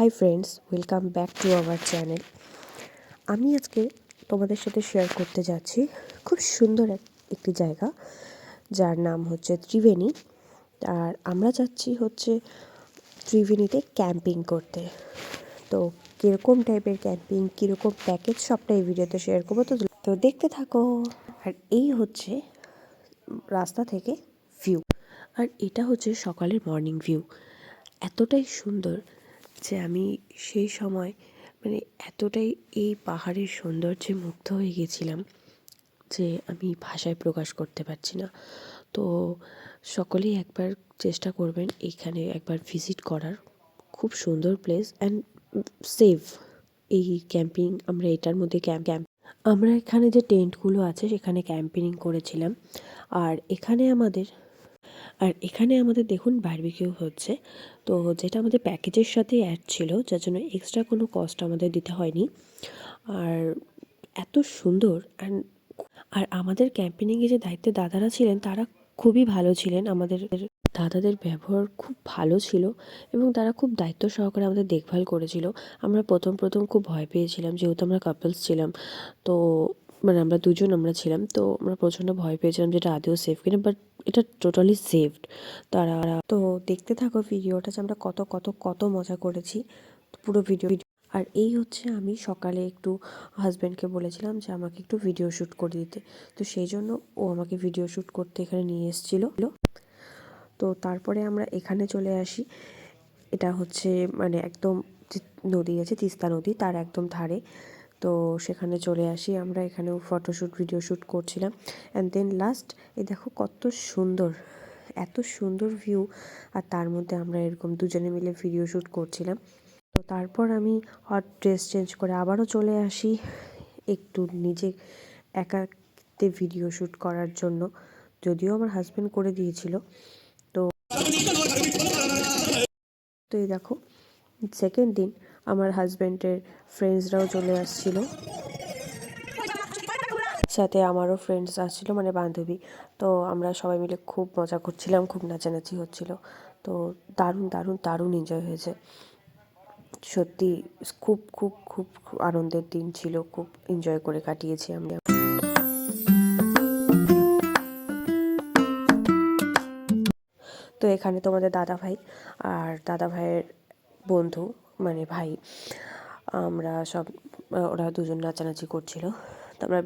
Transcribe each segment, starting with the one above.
Hi friends, welcome back to our channel. আমি আজকে তোমাদের সাথে শেয়ার করতে যাচ্ছি খুব সুন্দর একটি জায়গা, যার নাম হচ্ছে ত্রিবেণী। আর আমরা যাচ্ছি হচ্ছে ত্রিবেণীতে ক্যাম্পিং করতে। তো কীরকম টাইপের ক্যাম্পিং, কীরকম প্যাকেজ, সবটা এই ভিডিওতে শেয়ার করবো। তো দেখতে থাকো। আর এই হচ্ছে রাস্তা থেকে ভিউ, আর এটা হচ্ছে সকালের মর্নিং ভিউ। এতটাই সুন্দর যে আমি সেই সময় এতটাই এই পাহাড়ের সৌন্দর্যে মুগ্ধ হয়ে গেছিলাম যে আমি ভাষায় প্রকাশ করতে পারছি না। তো সকলেই একবার চেষ্টা করবেন এইখানে একবার ভিজিট করার। খুব সুন্দর প্লেস অ্যান্ড সেফ এই ক্যাম্পিং। আমরা এটার মধ্যে আমরা এখানে যে টেন্টগুলো আছে সেখানে ক্যাম্পিং করেছিলাম। আর এখানে আমাদের দেখুন বারবিকিউ হচ্ছে, তো যেটা আমাদের প্যাকেজের সাথে অ্যাড ছিল, যার জন্য এক্সট্রা কোনো কস্ট আমাদের দিতে হয়নি। আর এত সুন্দর আর আমাদের ক্যাম্পিংয়ে যে দায়িত্বে দাদারা ছিলেন তারা খুবই ভালো ছিলেন। আমাদের দাদাদের ব্যবহার খুব ভালো ছিল এবং তারা খুব দায়িত্ব সহকারে আমাদের দেখভাল করেছিল। আমরা প্রথম খুব ভয় পেয়েছিলাম, যেহেতু আমরা কাপলস ছিলাম। তো আমরা দুজন ছিলাম, তো আমরা প্রচণ্ড ভয় পেয়েছিলাম যেটা আদৌ সেফ কিনা, বাট এটা টোটালি সেফড। তারা তো দেখতে থাকো ভিডিওটা যে আমরা কত কত কত মজা করেছি পুরো ভিডিও। আর এই হচ্ছে আমি সকালে একটু হাজব্যান্ডকে বলেছিলাম যে আমাকে একটু ভিডিও শ্যুট করে দিতে, তো সেই জন্য ও আমাকে ভিডিও শ্যুট করতে এখানে নিয়ে এসেছিলো। তো তারপরে আমরা এখানে চলে আসি। এটা হচ্ছে একদম নদী আছে, তিস্তা নদী, তার একদম ধারে। তো সেখানে চলে আসি আমরা। এখানেও ফটোশ্যুট ভিডিও শ্যুট করছিলাম। অ্যান্ড দেন লাস্ট এই দেখো কত সুন্দর, এত সুন্দর ভিউ। আর তার মধ্যে আমরা এরকম দুজনে মিলে ভিডিও শ্যুট করছিলাম। তো তারপর আমি হট ড্রেস চেঞ্জ করে আবারও চলে আসি একটু নিজে একাতে ভিডিও শ্যুট করার জন্য, যদিও আমার হাজব্যান্ড করে দিয়েছিল। তো এই দেখো সেকেন্ড দিন আমার হাজব্যান্ডের ফ্রেন্ডসরাও চলে আসছিল, সাথে আমারও ফ্রেন্ডস আসছিল, বান্ধবী। তো আমরা সবাই মিলে খুব মজা করছিলাম, খুব নাচানাচি হচ্ছিল। তো দারুণ দারুণ দারুণ এনজয় হয়েছে সত্যি। খুব খুব খুব আনন্দের দিন ছিল, খুব এনজয় করে কাটিয়েছি আমরা। তো এখানে তোমাদের দাদা ভাই আর দাদা ভাইয়ের বন্ধু ভাই, আমরা সব ওরা দুজন নাচানাচি করছিল। তো আমরা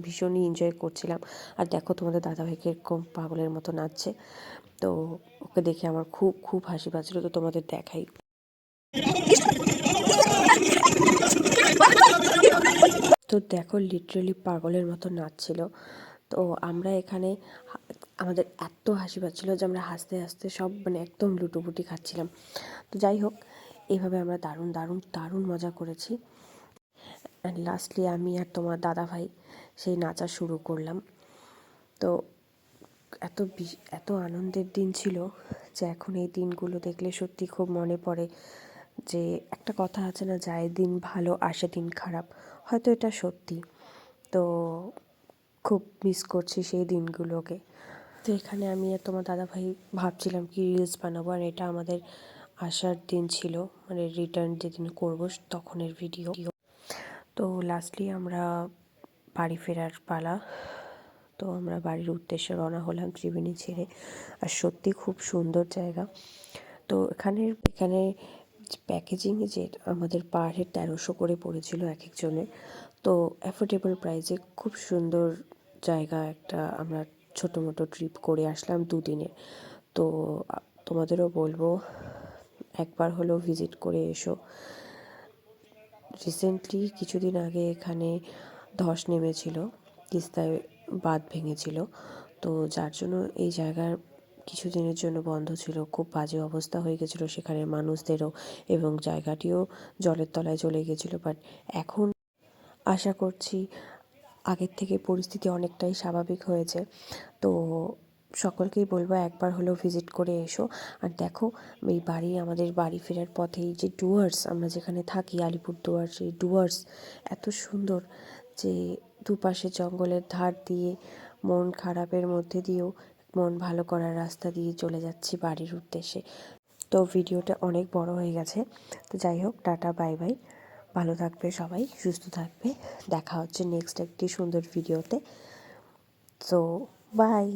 ভীষণই এনজয় করছিলাম। আর দেখো তোমাদের দাদাভাইকে এরকম পাগলের মতো নাচছে, তো ওকে দেখে আমার খুব খুব হাসি পাচ্ছিল। তো তোমাদের দেখাই। তো দেখো লিটারেলি পাগলের মতো নাচছিল। তো আমরা এখানে আমাদের এত হাসি পাচ্ছিল যে আমরা হাসতে হাসতে সব একদম লুটোপুটি খাচ্ছিলাম। তো যাই হোক, এইভাবে আমরা দারুণ দারুণ দারুণ মজা করেছি। অ্যান্ড লাস্টলি আমি আর তোমার দাদা ভাই সেই নাচা শুরু করলাম। তো এত আনন্দের দিন ছিল যে এখন এই দিনগুলো দেখলে সত্যি খুব মনে পড়ে যে একটা কথা আছে না, যায় দিন ভালো আসে দিন খারাপ, হয়তো এটা সত্যি। তো খুব মিস করছি সেই দিনগুলোকে। তো এখানে আমি আর তোমার দাদাভাই ভাবছিলাম কি রিলস বানাবো, আর এটা আমাদের আসার দিন ছিল, রিটার্ন যেদিন করবো তখনের ভিডিও। তো লাস্টলি আমরা বাড়ি ফেরার পালা। তো আমরা বাড়ির উদ্দেশ্যে রওনা হলাম ত্রিবেণী ছেড়ে। আর সত্যি খুব সুন্দর জায়গা। তো এখানে প্যাকেজিংয়ে যে আমাদের পার হেড 1300 করে পড়েছিল এক একজনের। তো অ্যাফোর্ডেবল প্রাইসে খুব সুন্দর জায়গা একটা আমরা ছোটো মোটো ট্রিপ করে আসলাম দুদিনের। তো তোমাদেরও বলবো একবার হলেও ভিজিট করে এসো। রিসেন্টলি কিছুদিন আগে এখানে ধস নেমেছিল, তিস্তায় বাঁধ ভেঙেছিল। তো যার জন্য এই জায়গার কিছুদিনের জন্য বন্ধ ছিল। খুব বাজে অবস্থা হয়ে গেছিলো সেখানের মানুষদেরও, এবং জায়গাটিও জলের তলায় চলে গেছিলো। বাট এখন আশা করছি আগের থেকে পরিস্থিতি অনেকটাই স্বাভাবিক হয়েছে। তো সকলকেই বলবো একবার হলেও ভিজিট করে এসো। আর দেখো আমাদের বাড়ি ফেরার পথেই যে ডুয়ার্স, আমরা যেখানে থাকি আলিপুরদুয়ার, সেই ডুয়ার্স এত সুন্দর যে দুপাশে জঙ্গলের ধার দিয়ে মন খারাপের মধ্যে দিয়েও মন ভালো করার রাস্তা দিয়ে চলে যাচ্ছি বাড়ির উদ্দেশ্যে। তো ভিডিওটা অনেক বড় হয়ে গেছে। তো যাই হোক, টাটা, বাই বাই। ভালো থাকবে সবাই, সুস্থ থাকবে। দেখা হচ্ছে নেক্সট একটি সুন্দর ভিডিওতে। So by.